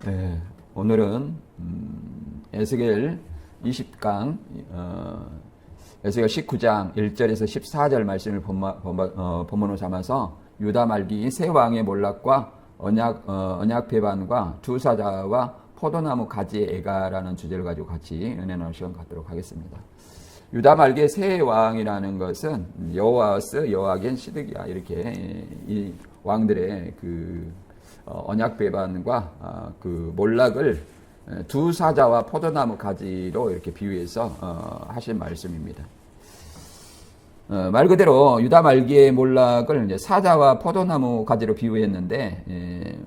네, 오늘은 에스겔 20강 에스겔 19장 1절에서 14절 말씀을 본문으로 삼아서 유다 말기 세 왕의 몰락과 언약 배반과 두 사자와 포도나무 가지의 애가라는 주제를 가지고 같이 은혜 나눌 시간 갖도록 하겠습니다. 유다 말기의 세 왕이라는 것은 여호아스, 여호아긴, 시드기야 이렇게 이 왕들의 언약 배반과 그 몰락을 두 사자와 포도나무 가지로 이렇게 비유해서 하신 말씀입니다. 말 그대로 유다 말기의 몰락을 이제 사자와 포도나무 가지로 비유했는데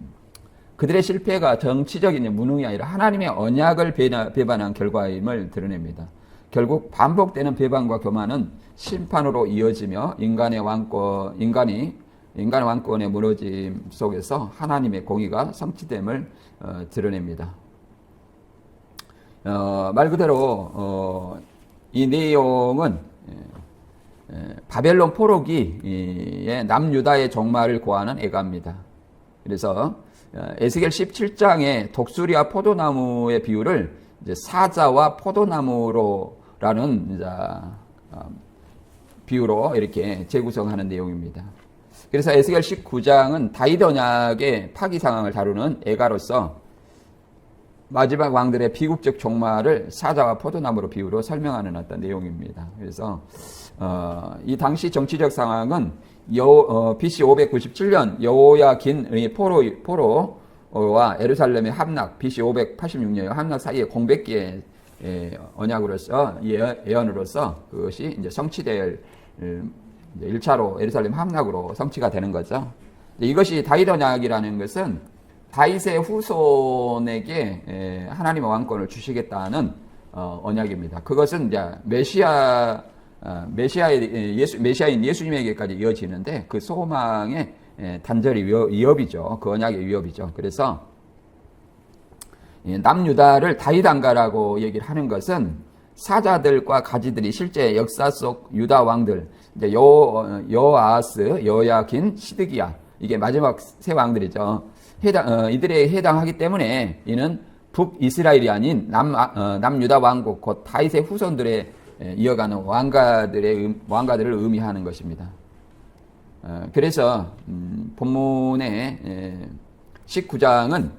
그들의 실패가 정치적인 무능이 아니라 하나님의 언약을 배반한 결과임을 드러냅니다. 결국 반복되는 배반과 교만은 심판으로 이어지며 인간의 왕권의 무너짐 속에서 하나님의 공의가 성취됨을 드러냅니다. 말 그대로 이 내용은 바벨론 포로기의 남유다의 종말을 고하는 애가입니다. 그래서 에스겔 17장의 독수리와 포도나무의 비유를 이제 사자와 포도나무로라는 비유로 이렇게 재구성하는 내용입니다. 그래서 에스겔 19장은 다윗 언약의 파기 상황을 다루는 애가로서 마지막 왕들의 비국적 종말을 사자와 포도나무로 비유로 설명하는 어떤 내용입니다. 그래서 이 당시 정치적 상황은 BC 597년 여호야긴의 포로와 예루살렘의 함락, BC 586년 함락 사이의 공백기의 언약으로서 예언으로서 그것이 이제 성취될 1차로 예루살렘 함락으로 성취가 되는 거죠. 이것이 다윗 언약이라는 것은 다윗의 후손에게 하나님의 왕권을 주시겠다는 언약입니다. 그것은 이제 메시아인 예수님에게까지 이어지는데 그 소망의 단절이 위협이죠. 그 언약의 위협이죠. 그래서 남유다를 다윗 왕가라고 얘기를 하는 것은 사자들과 가지들이 실제 역사 속 유다 왕들, 이제 여호아스, 여호야긴, 시드기야, 이게 마지막 세 왕들이죠. 이들에 해당하기 때문에 이는 북이스라엘이 아닌 남유다 왕국, 곧 다윗의 후손들의 이어가는 왕가들을 의미하는 것입니다. 그래서 본문의 19장은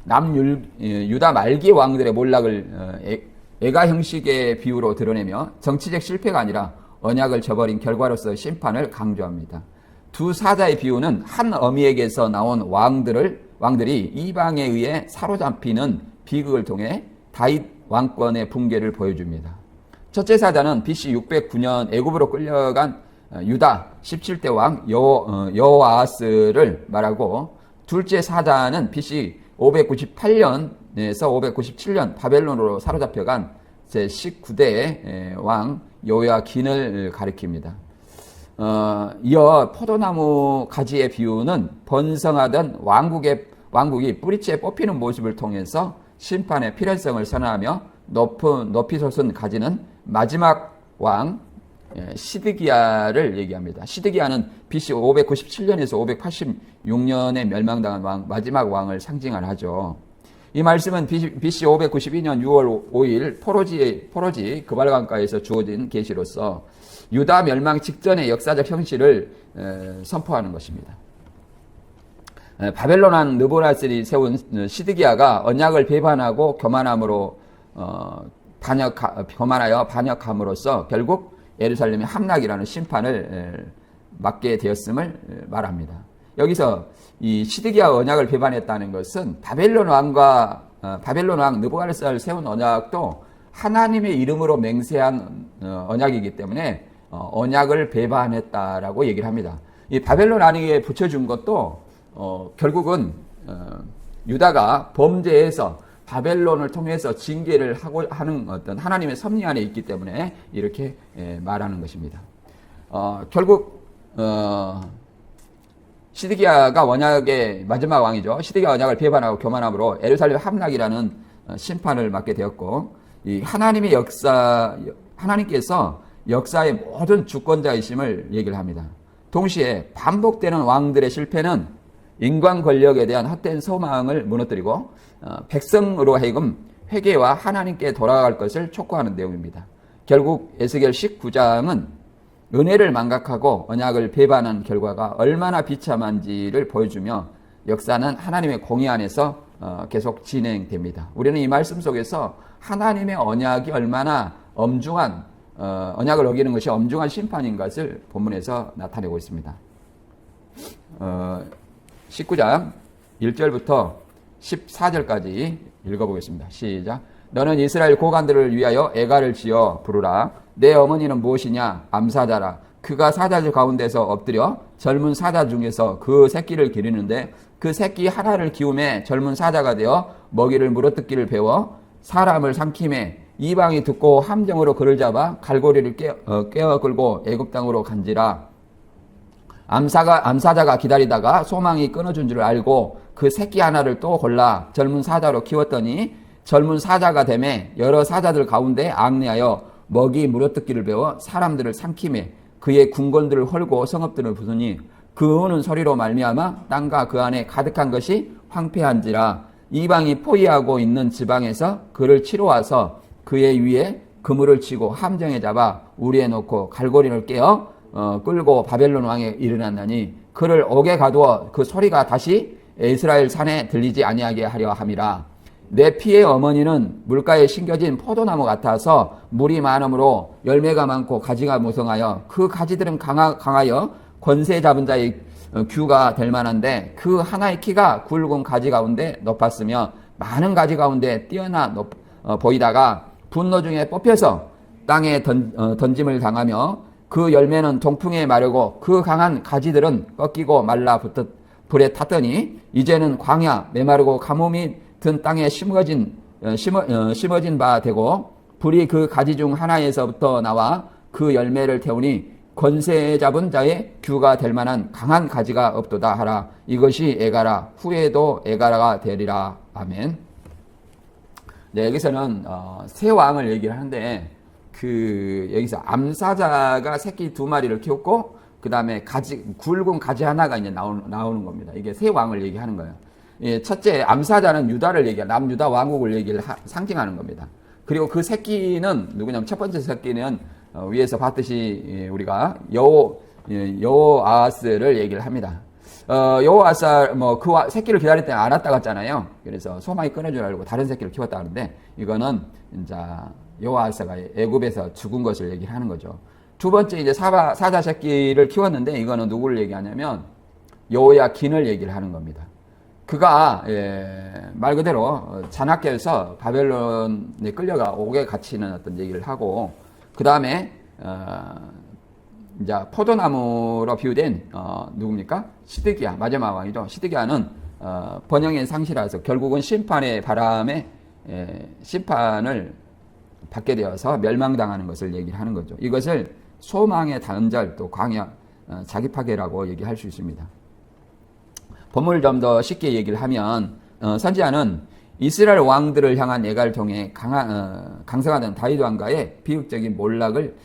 남유다 말기 왕들의 몰락을 애가 형식의 비유로 드러내며 정치적 실패가 아니라 언약을 저버린 결과로서 심판을 강조합니다. 두 사자의 비유는 한 어미에게서 나온 왕들이 이방에 의해 사로잡히는 비극을 통해 다윗 왕권의 붕괴를 보여줍니다. 첫째 사자는 BC 609년 애굽으로 끌려간 유다 17대 왕 여호아스를 말하고, 둘째 사자는 BC 598년에서 597년 바벨론으로 사로잡혀간 제19대 왕 여호야긴을 가리킵니다. 이어 포도나무 가지의 비유는 번성하던 왕국이 뿌리채 뽑히는 모습을 통해서 심판의 필연성을 선언하며 높이 솟은 가지는 마지막 왕 시드기야를 얘기합니다. 시드기야는 BC 597년에서 586년에 멸망당한 마지막 왕을 상징하죠. 이 말씀은 BC 592년 6월 5일 포로지 그발강가에서 주어진 계시로서 유다 멸망 직전의 역사적 현실을 선포하는 것입니다. 바벨론 왕 느부갓네살이 세운 시드기야가 언약을 배반하고 교만하여 반역함으로써 결국 예루살렘의 함락이라는 심판을 맞게 되었음을 말합니다. 여기서 이 시드기야 언약을 배반했다는 것은 바벨론 왕 느부갓네살을 세운 언약도 하나님의 이름으로 맹세한 언약이기 때문에 언약을 배반했다라고 얘기를 합니다. 이 바벨론 왕에게 붙여준 것도 결국은 유다가 범죄해서 바벨론을 통해서 징계를 하는 어떤 하나님의 섭리 안에 있기 때문에 이렇게 말하는 것입니다. 결국 시드기야가 언약의 마지막 왕이죠. 시드기야 언약을 배반하고 교만함으로 예루살렘 함락이라는 심판을 맞게 되었고, 이 하나님께서 역사의 모든 주권자이심을 얘기를 합니다. 동시에 반복되는 왕들의 실패는 인간 권력에 대한 헛된 소망을 무너뜨리고 백성으로 하여금 회개와 하나님께 돌아갈 것을 촉구하는 내용입니다. 결국 에스겔 19장은 은혜를 망각하고 언약을 배반한 결과가 얼마나 비참한지를 보여주며 역사는 하나님의 공의 안에서 계속 진행됩니다. 우리는 이 말씀 속에서 하나님의 언약이 얼마나 엄중한 언약을 어기는 것이 엄중한 심판인 것을 본문에서 나타내고 있습니다. 19장 1절부터 14절까지 읽어보겠습니다. 시작. 너는 이스라엘 고관들을 위하여 애가를 지어 부르라. 내 어머니는 무엇이냐? 암사자라. 그가 사자들 가운데서 엎드려 젊은 사자 중에서 그 새끼를 기르는데 그 새끼 하나를 키우매 젊은 사자가 되어 먹이를 물어뜯기를 배워 사람을 삼킴에 이방이 듣고 함정으로 그를 잡아 갈고리를 깨어 끌고 애굽 땅으로 간지라. 암사자가 기다리다가 소망이 끊어준 줄 알고 그 새끼 하나를 또 골라 젊은 사자로 키웠더니 젊은 사자가 되매 여러 사자들 가운데 앙내하여 먹이 물어뜯기를 배워 사람들을 삼킴에 그의 궁궐들을 헐고 성읍들을 부수니 그 우는 소리로 말미암아 땅과 그 안에 가득한 것이 황폐한지라. 이방이 포위하고 있는 지방에서 그를 치러 와서 그의 위에 그물을 치고 함정에 잡아 우리에 놓고 갈고리를 깨어 끌고 바벨론 왕에 이르렀나니 그를 옥에 가두어 그 소리가 다시 이스라엘 산에 들리지 아니하게 하려 함이라. 내 피의 어머니는 물가에 심겨진 포도나무 같아서 물이 많으므로 열매가 많고 가지가 무성하여 그 가지들은 강하여 권세 잡은 자의 규가 될 만한데 그 하나의 키가 굵은 가지 가운데 높았으며 많은 가지 가운데 뛰어나 보이다가 분노 중에 뽑혀서 땅에 던짐을 당하며 그 열매는 동풍에 마르고 그 강한 가지들은 꺾이고 말라 불에 탔더니 이제는 광야 메마르고 가뭄이 든 땅에 심어진 바 되고 불이 그 가지 중 하나에서부터 나와 그 열매를 태우니 권세 잡은 자의 규가 될 만한 강한 가지가 없도다 하라. 이것이 에가라. 후에도 에가라가 되리라. 아멘. 네, 여기서는 세 왕을 얘기를 하는데 여기서 암사자가 새끼 2마리를 키웠고 그 다음에 굵은 가지 하나가 이제 나오는 겁니다. 이게 세 왕을 얘기하는 거예요. 예, 첫째 암사자는 유다를 남유다 왕국을 얘기를 상징하는 겁니다. 그리고 그 새끼는 누구냐면 첫 번째 새끼는 위에서 봤듯이 우리가 여호아하스를 얘기를 합니다. 여호아하스 그 새끼를 기다릴 때는 안 왔다 갔잖아요. 그래서 소망이 끊어줄 줄 알고 다른 새끼를 키웠다 하는데 이거는 이제 여호아하스가 애굽에서 죽은 것을 얘기를 하는 거죠. 두 번째 이제 사자 새끼를 키웠는데 이거는 누구를 얘기하냐면 여호야긴을 얘기를 하는 겁니다. 그가 말 그대로 잔악계에서 바벨론에 끌려가 옥에 갇히는 어떤 얘기를 하고 그 다음에 이제 포도나무로 비유된 누굽니까? 시드기야 마지막 왕이죠. 시드기야는 번영의 상실하여서 결국은 심판의 바람에 심판을 받게 되어서 멸망당하는 것을 얘기를 하는 거죠. 이것을 소망의 단절 또 광야 자기 파괴라고 얘기할 수 있습니다. 본문을 좀 더 쉽게 얘기를 하면 선지자는 이스라엘 왕들을 향한 예가를 통해 강성하던 다윗 왕가의 비극적인 몰락을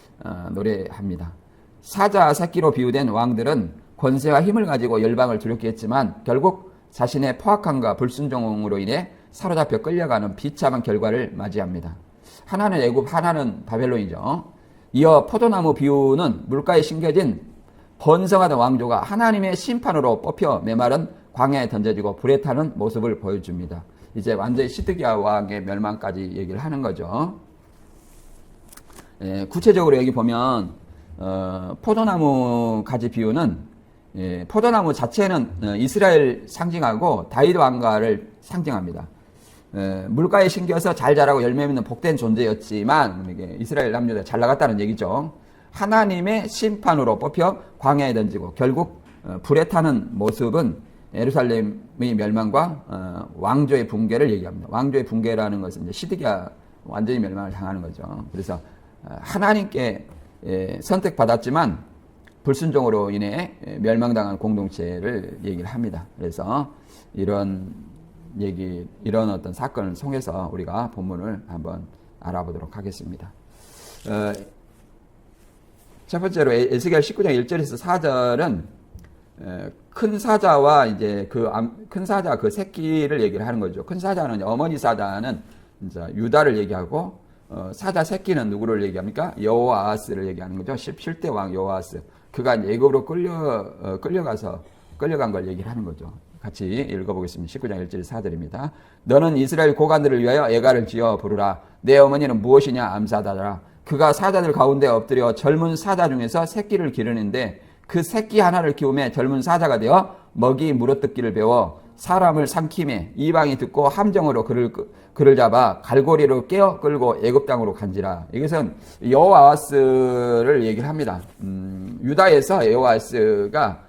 노래합니다. 사자 새끼로 비유된 왕들은 권세와 힘을 가지고 열방을 두렵게 했지만 결국 자신의 포악함과 불순종으로 인해 사로잡혀 끌려가는 비참한 결과를 맞이합니다. 하나는 애굽, 하나는 바벨론이죠. 이어 포도나무 비유는 물가에 심겨진 번성하던 왕조가 하나님의 심판으로 뽑혀 메마른 광야에 던져지고 불에 타는 모습을 보여줍니다. 이제 완전히 시드기야 왕의 멸망까지 얘기를 하는 거죠. 구체적으로 여기 보면 포도나무 가지 비유는 포도나무 자체는 이스라엘 상징하고 다윗 왕가를 상징합니다. 물가에 심겨서 잘 자라고 열매 맺는 복된 존재였지만 이게 이스라엘 남유다 잘 나갔다는 얘기죠. 하나님의 심판으로 뽑혀 광야에 던지고 결국 불에 타는 모습은 예루살렘의 멸망과 왕조의 붕괴를 얘기합니다. 왕조의 붕괴라는 것은 이제 시드기야 완전히 멸망을 당하는 거죠. 그래서 하나님께 선택받았지만 불순종으로 인해 멸망당한 공동체를 얘기를 합니다. 그래서 이런 어떤 사건을 통해서 우리가 본문을 한번 알아보도록 하겠습니다. 첫 번째로 에스겔 19장 1절에서 4절은 큰 사자와 이제 큰 사자 그 새끼를 얘기를 하는 거죠. 큰 사자는 어머니 사자는 이제 유다를 얘기하고 사자 새끼는 누구를 얘기합니까? 여호아하스를 얘기하는 거죠. 17대 왕 여호아하스. 그가 애굽으로 끌려간 걸 얘기를 하는 거죠. 같이 읽어보겠습니다. 19장 1절 4절입니다. 너는 이스라엘 고관들을 위하여 애가를 지어 부르라. 내 어머니는 무엇이냐? 암사다라. 그가 사자들 가운데 엎드려 젊은 사자 중에서 새끼를 기르는데 그 새끼 하나를 키우며 젊은 사자가 되어 먹이 물어뜯기를 배워 사람을 삼킴에 이방이 듣고 함정으로 그를 잡아 갈고리로 깨어 끌고 애굽 땅으로 간지라. 이것은 여호아하스를 얘기를 합니다. 유다에서 여호아하스가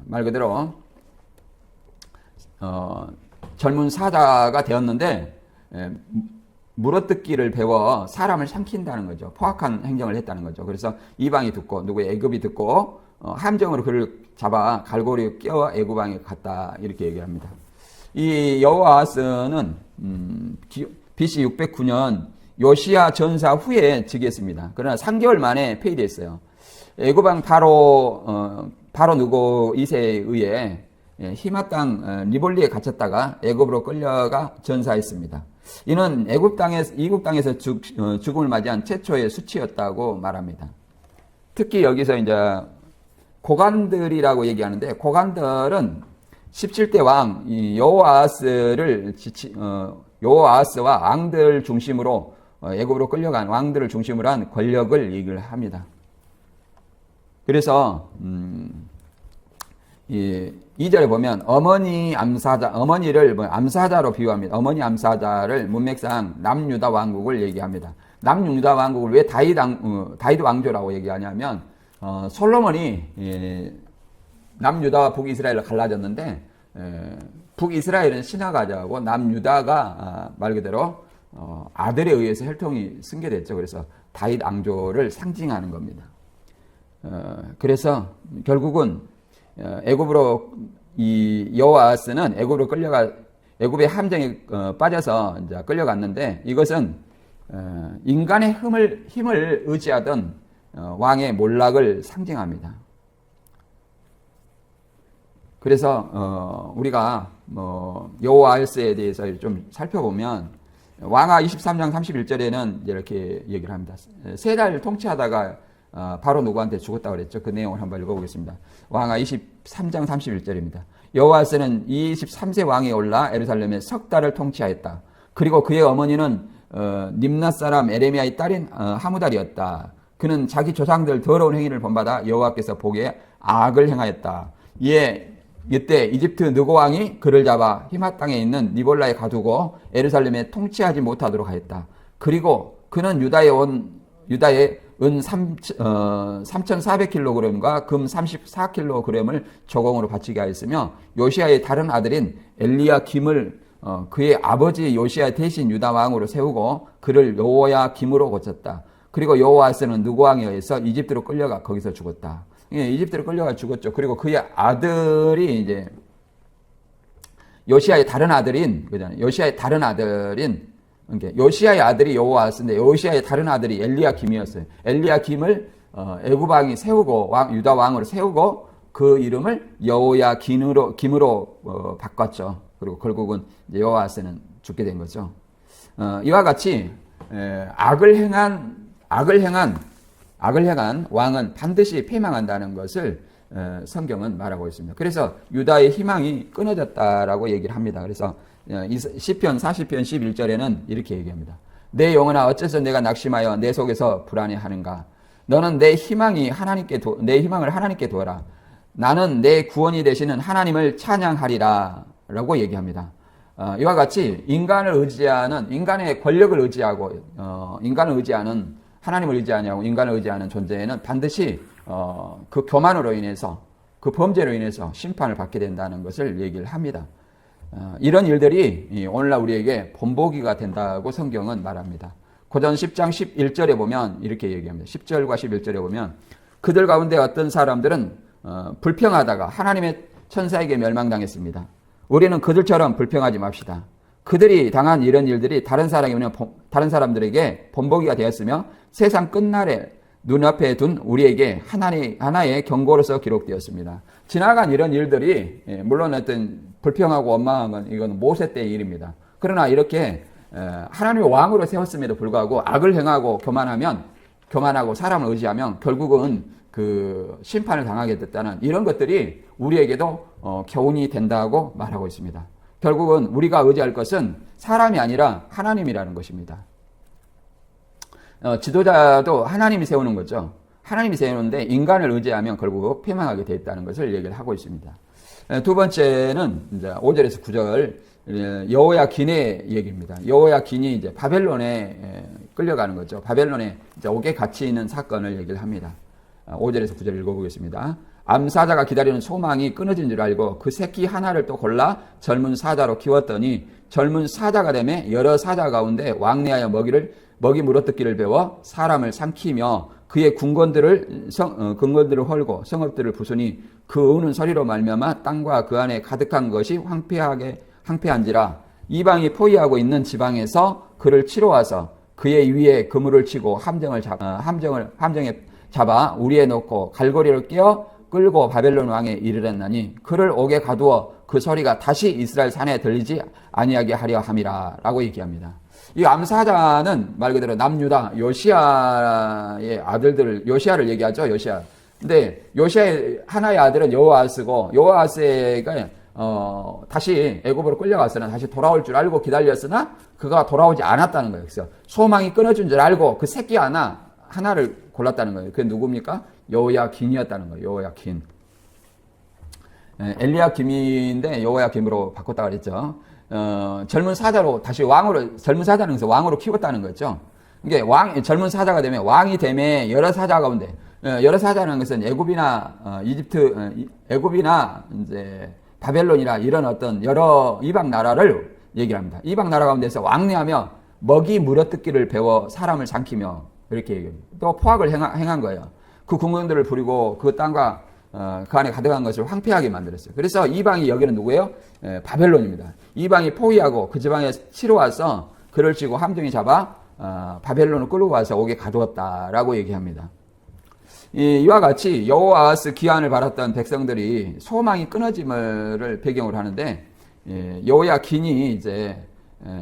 말 그대로 젊은 사자가 되었는데 물어뜯기를 배워 사람을 삼킨다는 거죠. 포악한 행정을 했다는 거죠. 그래서 이방이 듣고 누구 애굽이 듣고 함정으로 그를 잡아 갈고리에 끼워 애굽 왕에 갔다 이렇게 얘기합니다. 이 여호아하스는 BC 609년 요시야 전사 후에 즉위했습니다. 그러나 3개월 만에 폐위됐어요. 애굽 왕 바로 누고 2세에 의해 히마 땅 리볼리에 갇혔다가 애굽으로 끌려가 전사했습니다. 이는 이국 땅에서 죽음을 맞이한 최초의 수치였다고 말합니다. 특히 여기서 이제 고관들이라고 얘기하는데 고관들은 17대 왕 여호아하스와 왕들 중심으로 애굽으로 끌려간 왕들을 중심으로 한 권력을 얘기를 합니다. 그래서 2절에 보면 어머니를 암사자로 비유합니다. 어머니 암사자를 문맥상 남유다 왕국을 얘기합니다. 남유다 왕국을 왜 다윗 왕조라고 얘기하냐면 솔로몬이 남유다와 북이스라엘로 갈라졌는데 북이스라엘은 신하가자고 남유다가 말 그대로 아들에 의해서 혈통이 승계됐죠. 그래서 다윗 왕조를 상징하는 겁니다. 그래서 결국은 애굽으로 이 여호아하스는 애굽의 함정에 빠져서 이제 끌려갔는데 이것은 인간의 힘을 의지하던 왕의 몰락을 상징합니다. 그래서 우리가 여호아하스에 대해서 좀 살펴보면 왕하 23장 31절에는 이렇게 얘기를 합니다. 3달 통치하다가 바로 누구한테 죽었다고 그랬죠. 그 내용을 한번 읽어보겠습니다. 왕하 23장 31절입니다. 여호아스는 23세 왕이 올라 예루살렘에 석 달을 통치하였다. 그리고 그의 어머니는 림낫 사람 에레미야의 딸인 하무달이었다. 그는 자기 조상들 더러운 행위를 본받아 여호와께서 보기에 악을 행하였다. 이때 이집트 느고 왕이 그를 잡아 히마 땅에 있는 니볼라에 가두고 예루살렘에 통치하지 못하도록 하였다. 그리고 그는 유다에 은 3,400kg과 금 34kg을 저공으로 바치게 하였으며 요시야의 다른 아들인 엘리야김을 그의 아버지 요시야 대신 유다 왕으로 세우고 그를 여호야김으로 고쳤다. 그리고 여호아스는 느고 왕에 의해서 이집트로 끌려가 거기서 죽었다. 이집트로 끌려가 죽었죠. 그리고 그의 아들이 이제 요시야의 다른 아들인 요시야의 아들이 여호아스인데 요시야의 다른 아들이 엘리야김이었어요. 엘리야김을 애굽 왕이 세우고 유다 왕으로 세우고 그 이름을 여호야김으로 바꿨죠. 그리고 결국은 여호아스는 죽게 된 거죠. 이와 같이 악을 행한 왕은 반드시 패망한다는 것을 성경은 말하고 있습니다. 그래서 유다의 희망이 끊어졌다라고 얘기를 합니다. 그래서 시편 40편 11절에는 이렇게 얘기합니다. 내 영혼아 어째서 내가 낙심하여 내 속에서 불안해하는가? 너는 내 희망을 하나님께 두어라. 나는 내 구원이 되시는 하나님을 찬양하리라 라고 얘기합니다. 이와 같이 인간의 권력을 의지하고 하나님을 의지하냐고 인간을 의지하는 존재는 반드시 그 교만으로 인해서 그 범죄로 인해서 심판을 받게 된다는 것을 얘기를 합니다. 이런 일들이 오늘날 우리에게 본보기가 된다고 성경은 말합니다. 고전 10장 11절에 보면 이렇게 얘기합니다. 10절과 11절에 보면 그들 가운데 어떤 사람들은 불평하다가 하나님의 천사에게 멸망당했습니다. 우리는 그들처럼 불평하지 맙시다. 그들이 당한 이런 일들이 다른 사람들에게 본보기가 되었으며 세상 끝날에 눈앞에 둔 우리에게 하나의 경고로서 기록되었습니다. 지나간 이런 일들이 물론 어떤 불평하고 원망한 건 이건 모세 때의 일입니다. 그러나 이렇게 하나님의 왕으로 세웠음에도 불구하고 악을 행하고 교만하고 사람을 의지하면 결국은 그 심판을 당하게 됐다는 이런 것들이 우리에게도 교훈이 된다고 말하고 있습니다. 결국은 우리가 의지할 것은 사람이 아니라 하나님이라는 것입니다. 지도자도 하나님이 세우는 거죠. 하나님이 세우는데 인간을 의지하면 결국 패망하게 되어 있다는 것을 얘기를 하고 있습니다. 두 번째는 이제 5절에서 9절 여호야긴의 얘기입니다. 여호야긴이 이제 바벨론에 끌려가는 거죠. 바벨론에 이제 옥에 갇혀 있는 사건을 얘기를 합니다. 5절에서 9절 읽어보겠습니다. 암사자가 기다리는 소망이 끊어진 줄 알고 그 새끼 하나를 또 골라 젊은 사자로 키웠더니 젊은 사자가 되매 여러 사자 가운데 왕래하여 먹이 물어뜯기를 배워 사람을 삼키며 그의 근건들을 헐고 성읍들을 부수니 그 우는 소리로 말미암아 땅과 그 안에 가득한 것이 황폐한지라. 이방이 포위하고 있는 지방에서 그를 치러 와서 그의 위에 그물을 치고 함정에 잡아 우리에 놓고 갈고리를 깨어 끌고 바벨론 왕에 이르렀나니 그를 옥에 가두어 그 소리가 다시 이스라엘 산에 들리지 아니하게 하려 함이라 라고 얘기합니다. 이 암사자는 말 그대로 남유다 요시아의 아들들을 요시아를 얘기하죠. 요시아. 근데 요시아의 하나의 아들은 여호아스고 여호아스가 다시 애굽으로 끌려갔으나 다시 돌아올 줄 알고 기다렸으나 그가 돌아오지 않았다는 거예요. 그래서 소망이 끊어진 줄 알고 그 새끼 하나를 골랐다는 거예요. 그게 누굽니까? 여호야긴이었다는 거예요. 여호야긴. 엘리야김인데 여호야김으로 바꿨다 그랬죠. 젊은 사자로 다시 젊은 사자는 왕으로 키웠다는 거죠. 이게 젊은 사자가 되면 왕이 되면 여러 사자 가운데 여러 사자라는 것은 애굽이나 애굽이나 이제 바벨론이나 이런 어떤 여러 이방 나라를 얘기합니다. 이방 나라 가운데서 왕래하며 먹이 물어뜯기를 배워 사람을 삼키며 이렇게 얘기합니다. 또 포악을 행한 거예요. 그 군군들을 부리고 그 땅과 그 안에 가득한 것을 황폐하게 만들었어요. 그래서 이방이 여기는 누구예요? 바벨론입니다. 이방이 포위하고 그 지방에 치러 와서 그를 쥐고 함정에 잡아 바벨론을 끌고 와서 옥에 가두었다라고 얘기합니다. 이와 같이 여호아스 기한을 바랐던 백성들이 소망이 끊어짐을 배경으로 하는데 여호야긴이 이제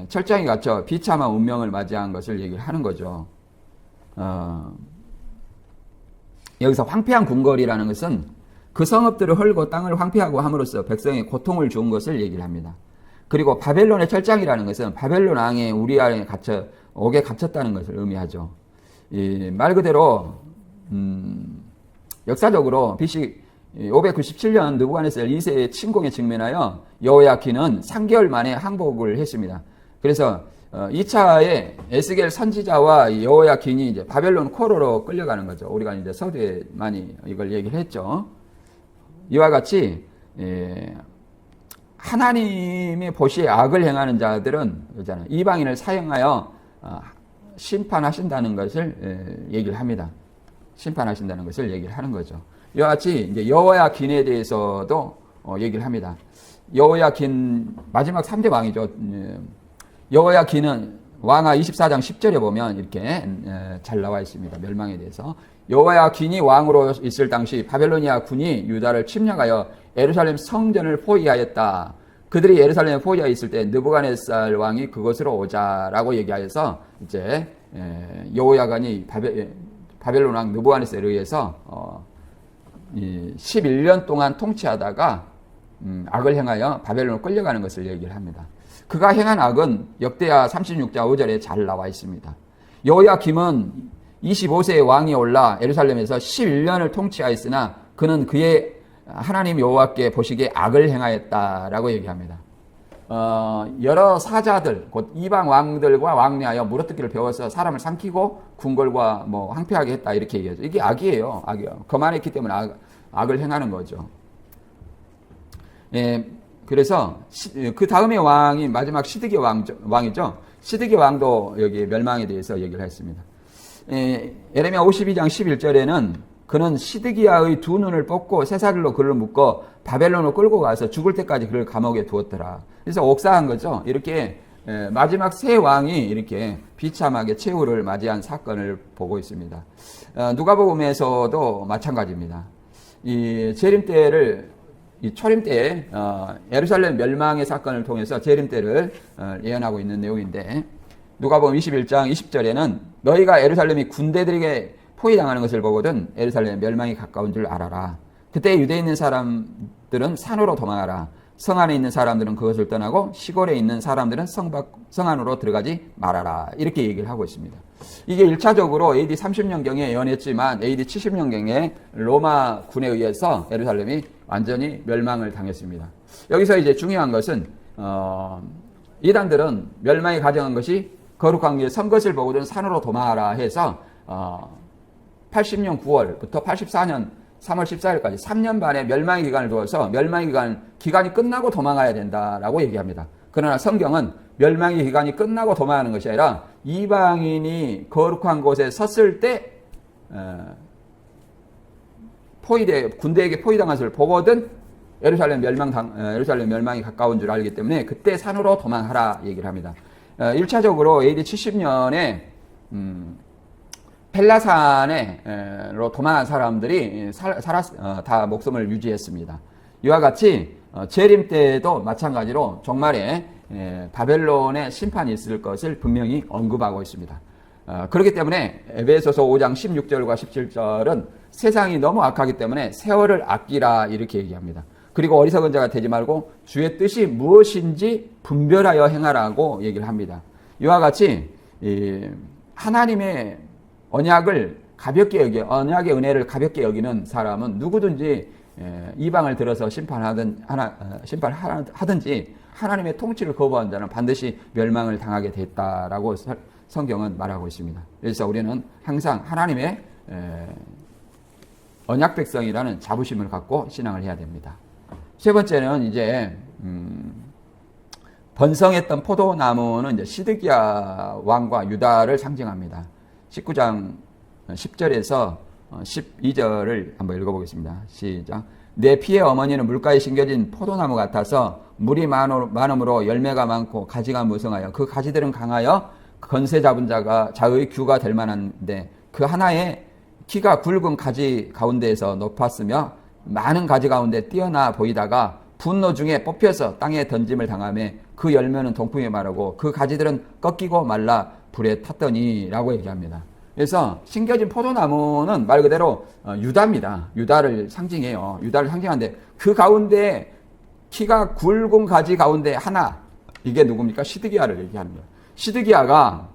철장에 갇혀 비참한 운명을 맞이한 것을 얘기를 하는 거죠. 여기서 황폐한 궁궐이라는 것은 그 성읍들을 헐고 땅을 황폐하고 함으로써 백성에 고통을 준 것을 얘기를 합니다. 그리고 바벨론의 철장이라는 것은 바벨론 왕의 우리 안에 옥에 갇혔다는 것을 의미하죠. 말 그대로 역사적으로 BC 597년 느부갓네살 2세의 침공에 직면하여 여호야긴은 3개월 만에 항복을 했습니다. 그래서 2차에 에스겔 선지자와 여호야긴이 이제 바벨론 코로로 끌려가는 거죠. 우리가 이제 서두에 많이 이걸 얘기를 했죠. 이와 같이 하나님의 보시에 악을 행하는 자들은 이방인을 사용하여 심판하신다는 것을 얘기를 합니다. 심판하신다는 것을 얘기를 하는 거죠. 이와 같이 이제 여호야긴에 대해서도 얘기를 합니다. 여호야긴 마지막 3대 왕이죠. 여호야긴은 왕하 24장 10절에 보면 이렇게 잘 나와 있습니다. 멸망에 대해서. 여호야긴이 왕으로 있을 당시 바벨로니아 군이 유다를 침략하여 예루살렘 성전을 포위하였다. 그들이 예루살렘에 포위하여 있을 때 느부갓네살 왕이 그곳으로 오자라고 얘기하여서 이제 여호야긴이 바벨론 왕 느부갓네살에 의해서 11년 동안 통치하다가 악을 행하여 바벨론으로 끌려가는 것을 얘기를 합니다. 그가 행한 악은 역대하 36장 5절에 잘 나와 있습니다. 여호야김은 25세의 왕이 올라 예루살렘에서 11년을 통치하였으나 그는 그의 하나님 여호와께 보시기에 악을 행하였다라고 얘기합니다. 여러 사자들, 곧 이방 왕들과 왕래하여 물어뜯기를 배워서 사람을 삼키고 궁궐과 황폐하게 했다 이렇게 얘기하죠. 이게 악이에요. 악이요. 거만했기 때문에 악을 행하는 거죠. 그래서 그 다음의 왕이 마지막 시드기야 왕이죠. 시드기야 왕도 여기 멸망에 대해서 얘기를 했습니다. 예레미야 52장 11절에는 그는 시드기야의 두 눈을 뽑고 쇠사슬로 그를 묶어 바벨론으로 끌고 가서 죽을 때까지 그를 감옥에 두었더라. 그래서 옥사한 거죠. 이렇게 마지막 세 왕이 이렇게 비참하게 최후를 맞이한 사건을 보고 있습니다. 누가복음에서도 마찬가지입니다. 이 재림 때를 이 초림 때에 예루살렘 멸망의 사건을 통해서 재림 때를 예언하고 있는 내용인데 누가복음 21장 20절에는 너희가 예루살렘이 군대들에게 포위당하는 것을 보거든 예루살렘 멸망이 가까운 줄 알아라. 그때 유대에 있는 사람들은 산으로 도망하라. 성 안에 있는 사람들은 그것을 떠나고 시골에 있는 사람들은 성 안으로 들어가지 말아라. 이렇게 얘기를 하고 있습니다. 이게 1차적으로 AD 30년경에 예언했지만 AD 70년경에 로마 군에 의해서 예루살렘이 완전히 멸망을 당했습니다. 여기서 이제 중요한 것은 이단들은 멸망이 가정한 것이 거룩한 길 선 것을 보고든 산으로 도망하라 해서 80년 9월부터 84년 3월 14일까지 3년 반의 멸망의 기간을 두어서 멸망의 기간이 끝나고 도망가야 된다라고 얘기합니다. 그러나 성경은 멸망의 기간이 끝나고 도망하는 것이 아니라 이방인이 거룩한 곳에 섰을 때 군대에게 포위당한 것을 보거든 예루살렘 멸망이 가까운 줄 알기 때문에 그때 산으로 도망하라 얘기를 합니다. 1차적으로 AD 70년에 펠라산으로 도망한 사람들이 다 목숨을 유지했습니다. 이와 같이 재림 때도 마찬가지로 종말에 바벨론의 심판이 있을 것을 분명히 언급하고 있습니다. 그렇기 때문에 에베소서 5장 16절과 17절은 세상이 너무 악하기 때문에 세월을 아끼라 이렇게 얘기합니다. 그리고 어리석은 자가 되지 말고 주의 뜻이 무엇인지 분별하여 행하라고 얘기를 합니다. 이와 같이 하나님의 언약의 은혜를 가볍게 여기는 사람은 누구든지 이방을 들어서 심판하든지 하나님의 통치를 거부한 자는 반드시 멸망을 당하게 됐다라고 성경은 말하고 있습니다. 그래서 우리는 항상 하나님의 언약 백성이라는 자부심을 갖고 신앙을 해야 됩니다. 세 번째는 이제 번성했던 포도나무는 이제 시드기야 왕과 유다를 상징합니다. 19장 10절에서 12절을 한번 읽어보겠습니다. 시작. 내 피의 어머니는 물가에 심겨진 포도나무 같아서 물이 많음으로 열매가 많고 가지가 무성하여 그 가지들은 강하여 건세 잡은 자의 규가 될 만한데 그 하나의 키가 굵은 가지 가운데에서 높았으며 많은 가지 가운데 뛰어나 보이다가 분노 중에 뽑혀서 땅에 던짐을 당하며 그 열매는 동풍에 마르고 그 가지들은 꺾이고 말라 불에 탔더니 라고 얘기합니다. 그래서 심겨진 포도나무는 말 그대로 유다입니다. 유다를 상징해요. 유다를 상징하는데 그 가운데 키가 굵은 가지 가운데 하나, 이게 누굽니까? 시드기야를 얘기하는 거예요. 시드기야가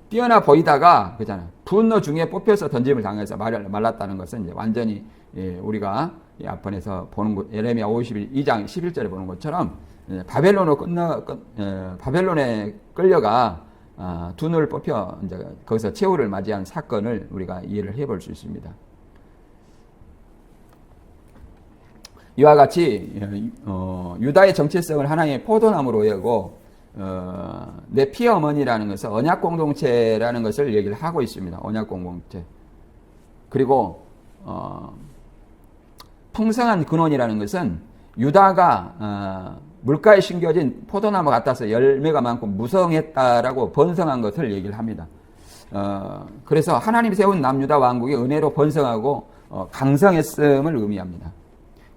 뛰어나 보이다가 그잖아요. 분노 중에 뽑혀서 던짐을 당해서 말랐다는 것은 이제 완전히 우리가 이 앞번에서 보는 것, 예레미야 52장 11절에 보는 것처럼 바벨론에 끌려가 두 눈을 뽑혀 이제 거기서 최후를 맞이한 사건을 우리가 이해를 해볼 수 있습니다. 이와 같이 유다의 정체성을 하나의 포도나무로 여고 내 피의 어머니라는 것은 언약 공동체라는 것을 얘기를 하고 있습니다. 언약 공동체. 그리고 풍성한 근원이라는 것은 유다가 물가에 심겨진 포도나무 같아서 열매가 많고 무성했다라고 번성한 것을 얘기를 합니다. 그래서 하나님이 세운 남유다 왕국이 은혜로 번성하고 강성했음을 의미합니다.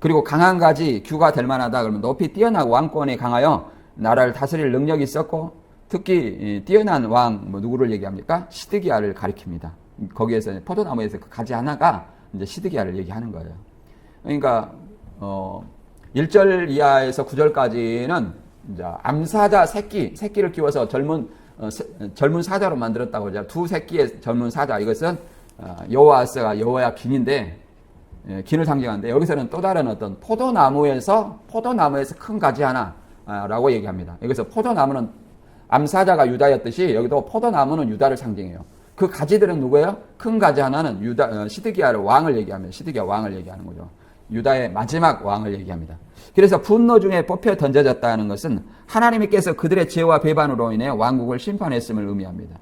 그리고 강한 가지 규가 될 만하다 그러면 높이 뛰어나고 왕권에 강하여 나라를 다스릴 능력이 있었고 특히 뛰어난 왕 누구를 얘기합니까? 시드기야를 가리킵니다. 거기에서 포도나무에서 그 가지 하나가 이제 시드기야를 얘기하는 거예요. 그러니까 1절 이하에서 9절까지는 이제 암사자 새끼를 키워서 젊은 사자로 만들었다고 하죠. 두 새끼의 젊은 사자, 이것은 여호아스가 여호야긴인데 긴을 상징하는데 여기서는 또 다른 어떤 포도나무에서 큰 가지 하나라고 얘기합니다. 여기서 포도나무는 암사자가 유다였듯이 여기도 포도나무는 유다를 상징해요. 그 가지들은 누구예요? 큰 가지 하나는 시드기야 왕을 얘기하면 시드기야 왕을 얘기하는 거죠. 유다의 마지막 왕을 얘기합니다. 그래서 분노 중에 뽑혀 던져졌다는 것은 하나님께서 그들의 죄와 배반으로 인해 왕국을 심판했음을 의미합니다.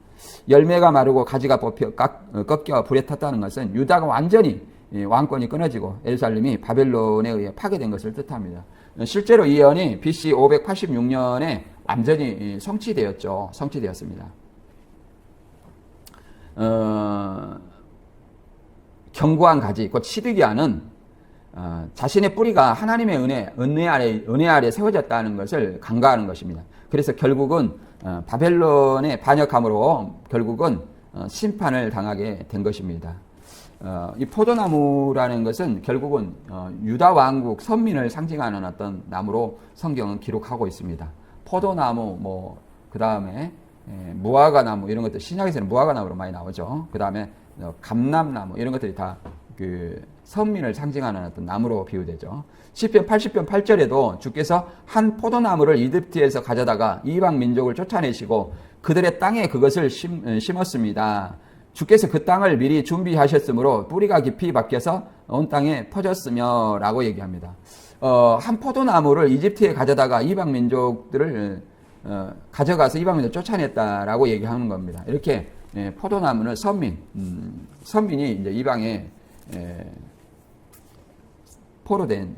열매가 마르고 가지가 뽑혀 꺾여 불에 탔다는 것은 유다가 완전히 왕권이 끊어지고 예루살렘이 바벨론에 의해 파괴된 것을 뜻합니다. 실제로 이 예언이 BC 586년에 완전히 성취되었죠. 성취되었습니다. 견고한 가지, 곧 시드기야는 자신의 뿌리가 하나님의 은혜 아래 세워졌다는 것을 간과하는 것입니다. 그래서 결국은 바벨론의 반역함으로 결국은 심판을 당하게 된 것입니다. 이 포도나무라는 것은 결국은 유다 왕국 선민을 상징하는 어떤 나무로 성경은 기록하고 있습니다. 포도나무, 그 다음에 무화과나무 이런 것들, 신약에서는 무화과나무로 많이 나오죠. 그 다음에 감람나무 이런 것들이 다 그 선민을 상징하는 어떤 나무로 비유되죠. 시편 80편 8절에도 주께서 한 포도나무를 이집트에서 가져다가 이방 민족을 쫓아내시고 그들의 땅에 그것을 심었습니다. 주께서 그 땅을 미리 준비하셨으므로 뿌리가 깊이 박혀서 온 땅에 퍼졌으며 라고 얘기합니다. 한 포도나무를 이집트에 가져다가 이방 민족들을 가져가서 이방 민족 쫓아냈다라고 얘기하는 겁니다. 이렇게 포도나무는 선민이 이제 이방에 포로된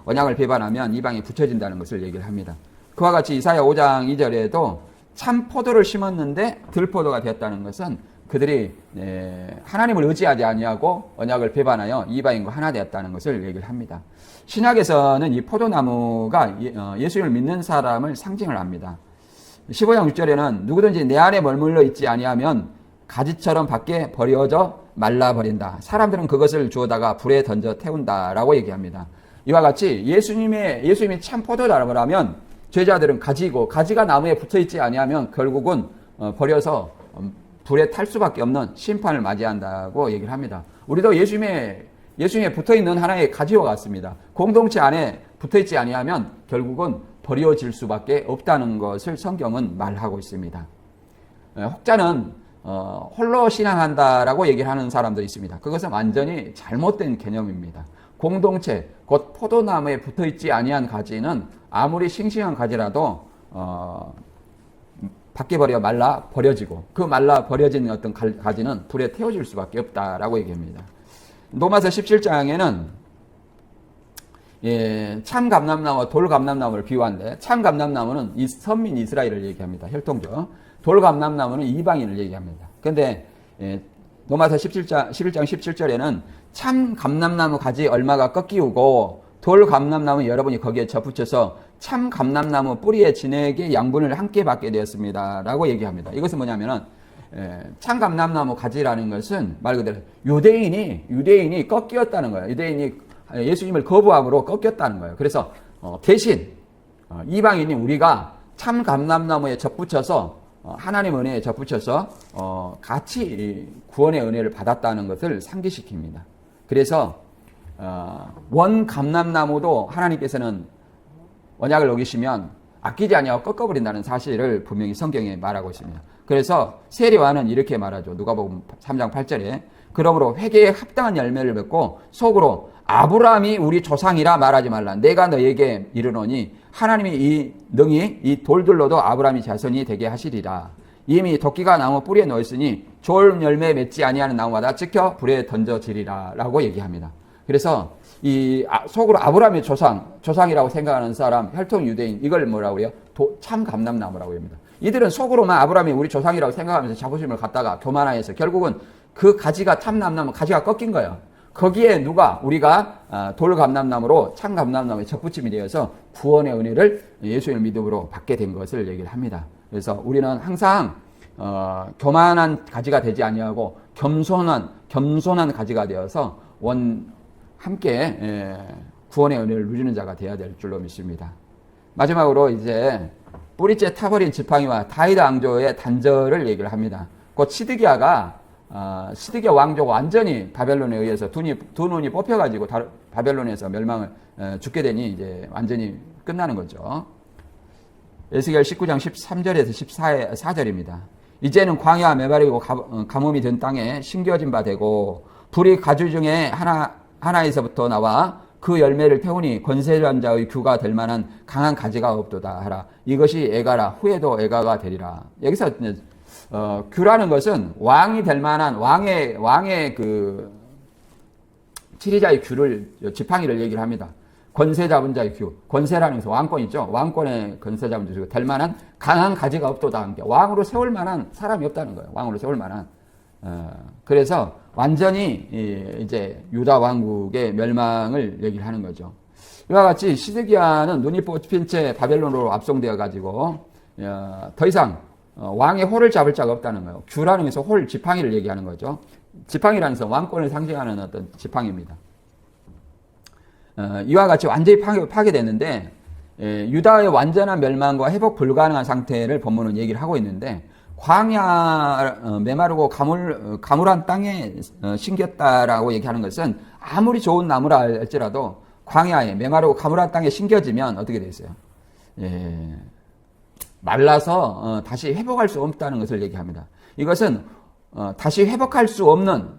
언약을 배반하면 이방에 붙여진다는 것을 얘기를 합니다. 그와 같이 이사야 5장 2절에도 참 포도를 심었는데 들포도가 되었다는 것은 그들이 하나님을 의지하지 아니하고 언약을 배반하여 이방인과 하나 되었다는 것을 얘기를 합니다. 신약에서는 이 포도나무가 예수님을 믿는 사람을 상징을 합니다. 15장 6절에는 누구든지 내 안에 머물러 있지 아니하면 가지처럼 밖에 버려져 말라버린다. 사람들은 그것을 주워다가 불에 던져 태운다라고 얘기합니다. 이와 같이 예수님이 참 포도나무라면 제자들은 가지고 가지가 나무에 붙어있지 아니하면 결국은 버려서 불에 탈 수밖에 없는 심판을 맞이한다고 얘기를 합니다. 우리도 예수님에 붙어있는 하나의 가지와 같습니다. 공동체 안에 붙어있지 아니하면 결국은 버려질 수밖에 없다는 것을 성경은 말하고 있습니다. 혹자는 홀로 신앙한다라고 얘기를 하는 사람들이 있습니다. 그것은 완전히 잘못된 개념입니다. 공동체, 곧 포도나무에 붙어있지 아니한 가지는 아무리 싱싱한 가지라도 밖에 말라 버려지고 그 말라 버려진 어떤 가지는 불에 태워질 수밖에 없다라고 얘기합니다. 로마서 17장에는 참 감람나무와 돌 감람나무를 비유하는데 참 감람나무는 선민 이스라엘을 얘기합니다. 혈통적. 돌 감람나무는 이방인을 얘기합니다. 그런데 로마서 11장 17절에는 참 감람나무 가지 얼마가 꺾이우고 돌 감람나무 여러분이 거기에 접붙여서 참 감람나무 뿌리에 진액의 양분을 함께 받게 되었습니다. 라고 얘기합니다. 이것은 뭐냐면은 참 감람나무 가지라는 것은 말 그대로 유대인이 꺾였다는 거예요. 유대인이 예수님을 거부함으로 꺾였다는 거예요. 그래서 대신 이방인이 우리가 참 감람나무에 접붙여서 하나님 은혜에 접붙여서 같이 구원의 은혜를 받았다는 것을 상기시킵니다. 그래서 원 감람나무도 하나님께서는 언약을 어기시면 아끼지 아니하고 꺾어버린다는 사실을 분명히 성경에 말하고 있습니다. 그래서 세례요한은 이렇게 말하죠. 누가복음 3장 8절에 그러므로 회개에 합당한 열매를 맺고 속으로 아브라함이 우리 조상이라 말하지 말라. 내가 너에게 이르노니 하나님이 능히 이 돌들로도 아브라함이 자손이 되게 하시리라. 이미 도끼가 나무 뿌리에 놓였으니 좋은 열매 맺지 아니하는 나무마다 찍혀 불에 던져지리라 라고 얘기합니다. 그래서 이 속으로 아브라함의 조상이라고 생각하는 사람, 혈통 유대인, 이걸 뭐라고 해요? 참 감람나무라고 합니다. 이들은 속으로만 아브라함이 우리 조상이라고 생각하면서 자부심을 갖다가 교만하여서 결국은 그 가지가 참나무, 가지가 꺾인 거예요. 거기에 우리가 돌 감람나무로 참 감람나무에 접붙임이 되어서 구원의 은혜를 예수의 믿음으로 받게 된 것을 얘기를 합니다. 그래서 우리는 항상 교만한 가지가 되지 아니하고 겸손한 가지가 되어서 함께 구원의 은혜를 누리는 자가 되어야 될 줄로 믿습니다. 마지막으로 이제 뿌리째 타버린 지팡이와 다윗 왕조의 단절을 얘기를 합니다. 곧 시드기야 왕조가 완전히 바벨론에 의해서 두 눈이 뽑혀가지고 바벨론에서 멸망을 죽게 되니 이제 완전히 끝나는 거죠. 에스겔 19장 13절에서 14절입니다. 이제는 광야 메마르고 가뭄이 된 땅에 심겨진 바 되고 불이 가주 중에 하나에서부터 나와 그 열매를 태우니 권세한 자의 규가 될 만한 강한 가지가 없도다 하라. 이것이 애가라. 후에도 애가가 되리라. 여기서 규라는 것은 왕이 될 만한 왕의 그 치리자의 규를 지팡이를 얘기를 합니다. 권세 잡은 자의 규. 권세라는 것은 왕권이죠. 왕권의 권세 잡은 자의 규. 될 만한 강한 가지가 없도다 함께. 왕으로 세울 만한 사람이 없다는 거예요. 왕으로 세울 만한. 그래서 완전히 이제 유다 왕국의 멸망을 얘기를 하는 거죠. 이와 같이 시드기야는 눈이 뽑힌 채 바벨론으로 압송되어 가지고 더 이상 왕의 홀을 잡을 자가 없다는 거예요. 규라는 것은 홀, 지팡이를 얘기하는 거죠. 지팡이라는 것은 왕권을 상징하는 어떤 지팡이입니다. 이와 같이 완전히 파괴됐는데 유다의 완전한 멸망과 회복 불가능한 상태를 본문은 얘기를 하고 있는데 광야 메마르고 가물한 땅에 심겼다라고 얘기하는 것은 아무리 좋은 나무라 할지라도 광야에 메마르고 가물한 땅에 심겨지면 어떻게 돼 있어요? 말라서 다시 회복할 수 없다는 것을 얘기합니다. 이것은 다시 회복할 수 없는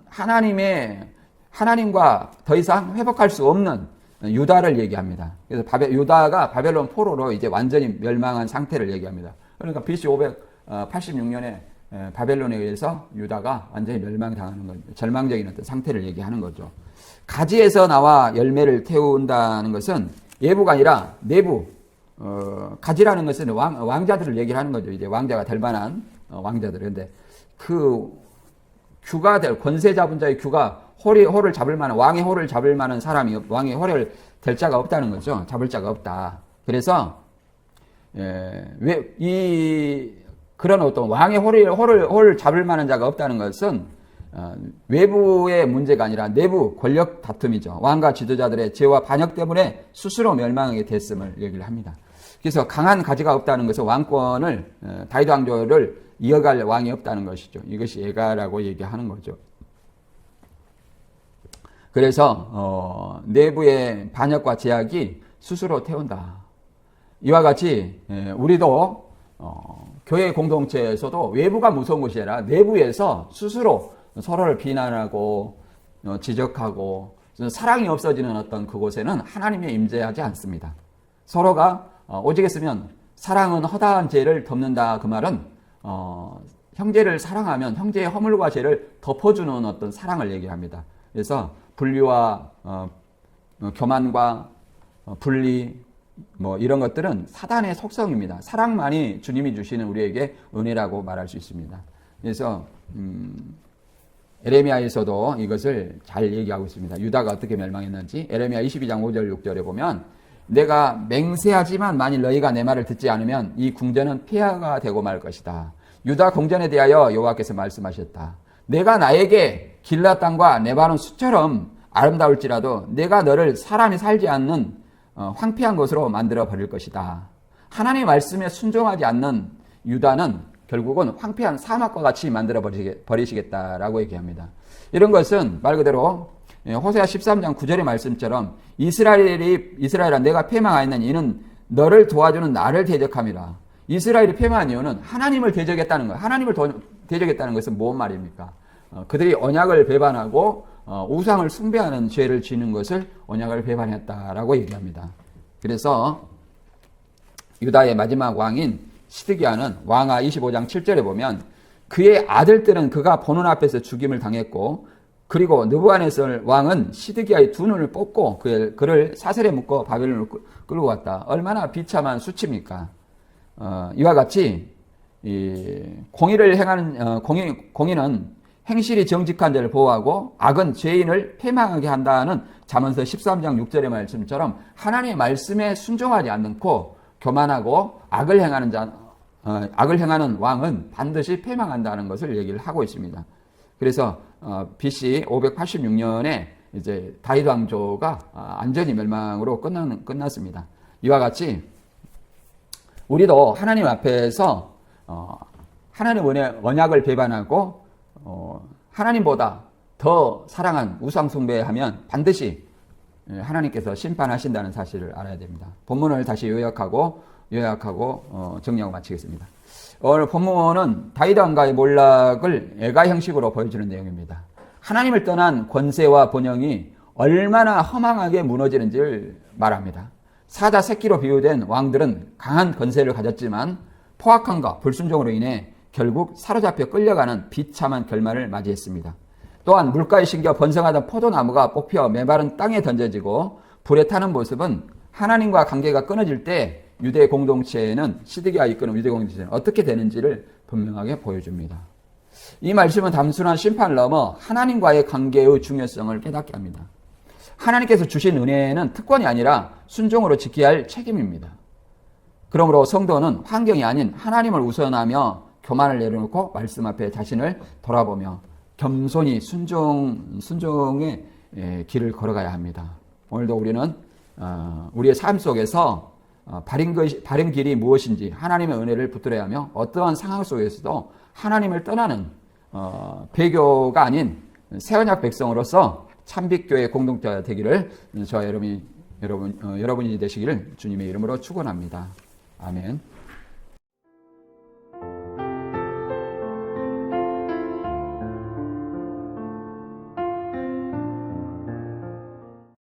하나님과 더 이상 회복할 수 없는 유다를 얘기합니다. 그래서 유다가 바벨론 포로로 이제 완전히 멸망한 상태를 얘기합니다. 그러니까 BC 586년에 바벨론에 의해서 유다가 완전히 멸망당하는 것, 절망적인 어떤 상태를 얘기하는 거죠. 가지에서 나와 열매를 태운다는 것은 예부가 아니라 내부, 가지라는 것은 왕자들을 얘기하는 거죠. 이제 왕자가 될 만한 왕자들. 근데 그 규가 될, 권세 잡은 자의 규가 홀을 잡을 만한, 왕의 홀을 잡을 만한 사람이, 왕의 홀을 될 자가 없다는 거죠. 잡을 자가 없다. 그래서, 그런 어떤 왕의 홀을 잡을 만한 자가 없다는 것은, 외부의 문제가 아니라 내부 권력 다툼이죠. 왕과 지도자들의 죄와 반역 때문에 스스로 멸망하게 됐음을 얘기를 합니다. 그래서 강한 가지가 없다는 것은 왕권을, 다윗 왕조를 이어갈 왕이 없다는 것이죠. 이것이 예가라고 얘기하는 거죠. 그래서 내부의 반역과 제약이 스스로 태운다. 이와 같이 우리도 교회 공동체에서도 외부가 무서운 것이 아니라 내부에서 스스로 서로를 비난하고 지적하고 사랑이 없어지는 어떤 그곳에는 하나님이 임재하지 않습니다. 서로가 오직했으면 사랑은 허다한 죄를 덮는다. 그 말은 형제를 사랑하면 형제의 허물과 죄를 덮어주는 어떤 사랑을 얘기합니다. 그래서 분리와 교만과 분리 이런 것들은 사단의 속성입니다. 사랑만이 주님이 주시는 우리에게 은혜라고 말할 수 있습니다. 그래서 에레미야에서도 이것을 잘 얘기하고 있습니다. 유다가 어떻게 멸망했는지 에레미야 22장 5절 6절에 보면 내가 맹세하지만 만일 너희가 내 말을 듣지 않으면 이 궁전은 폐허가 되고 말 것이다. 유다 궁전에 대하여 여호와께서 말씀하셨다. 내가 나에게 길라 땅과 네바논 숲처럼 아름다울지라도 내가 너를 사람이 살지 않는 황폐한 것으로 만들어 버릴 것이다. 하나님의 말씀에 순종하지 않는 유다는 결국은 황폐한 사막과 같이 만들어 버리시겠다라고 얘기합니다. 이런 것은 말 그대로 호세아 13장 9절의 말씀처럼 이스라엘아 내가 패망하였는 이는 너를 도와주는 나를 대적함이라. 이스라엘이 패망한 이유는 하나님을 대적했다는 거예요. 하나님을 대적했다는 것은 무슨 말입니까? 그들이 언약을 배반하고 우상을 숭배하는 죄를 지는 것을 언약을 배반했다라고 얘기합니다. 그래서 유다의 마지막 왕인 시드기야는 왕하 25장 7절에 보면 그의 아들들은 그가 보는 앞에서 죽임을 당했고 그리고 느부갓네살 왕은 시드기야의 두 눈을 뽑고 그를 사슬에 묶어 바벨론으로 끌고 갔다. 얼마나 비참한 수치입니까? 이와 같이 공의를 행하는 공의는 행실이 정직한 자를 보호하고 악은 죄인을 패망하게 한다는 잠언서 13장 6절의 말씀처럼 하나님의 말씀에 순종하지 않고 교만하고 악을 행하는 왕은 반드시 패망한다는 것을 얘기를 하고 있습니다. 그래서 BC 586년에 이제 다윗 왕조가 완전히 멸망으로 끝났습니다. 이와 같이 우리도 하나님 앞에서 하나님의 언약을 배반하고 하나님보다 더 사랑한 우상 숭배하면 반드시 하나님께서 심판하신다는 사실을 알아야 됩니다. 본문을 다시 요약하고 정리하고 마치겠습니다. 오늘 본문은 다윗 왕가의 몰락을 애가 형식으로 보여주는 내용입니다. 하나님을 떠난 권세와 번영이 얼마나 허망하게 무너지는지를 말합니다. 사자 새끼로 비유된 왕들은 강한 권세를 가졌지만 포악함과 불순종으로 인해 결국 사로잡혀 끌려가는 비참한 결말을 맞이했습니다. 또한 물가에 심겨 번성하던 포도나무가 뽑혀 메마른 땅에 던져지고 불에 타는 모습은 하나님과 관계가 끊어질 때 유대 공동체에는 시드기가 이끄는 유대 공동체는 어떻게 되는지를 분명하게 보여줍니다. 이 말씀은 단순한 심판을 넘어 하나님과의 관계의 중요성을 깨닫게 합니다. 하나님께서 주신 은혜는 특권이 아니라 순종으로 지켜야 할 책임입니다. 그러므로 성도는 환경이 아닌 하나님을 우선하며 교만을 내려놓고 말씀 앞에 자신을 돌아보며 겸손히 순종의 길을 걸어가야 합니다. 오늘도 우리는 우리의 삶 속에서 바른 길이 무엇인지 하나님의 은혜를 붙들어야 하며 어떠한 상황 속에서도 하나님을 떠나는 배교가 아닌 새 언약 백성으로서 참빛교회 공동체가 되기를 저와 여러분이 되시기를 주님의 이름으로 축원합니다. 아멘.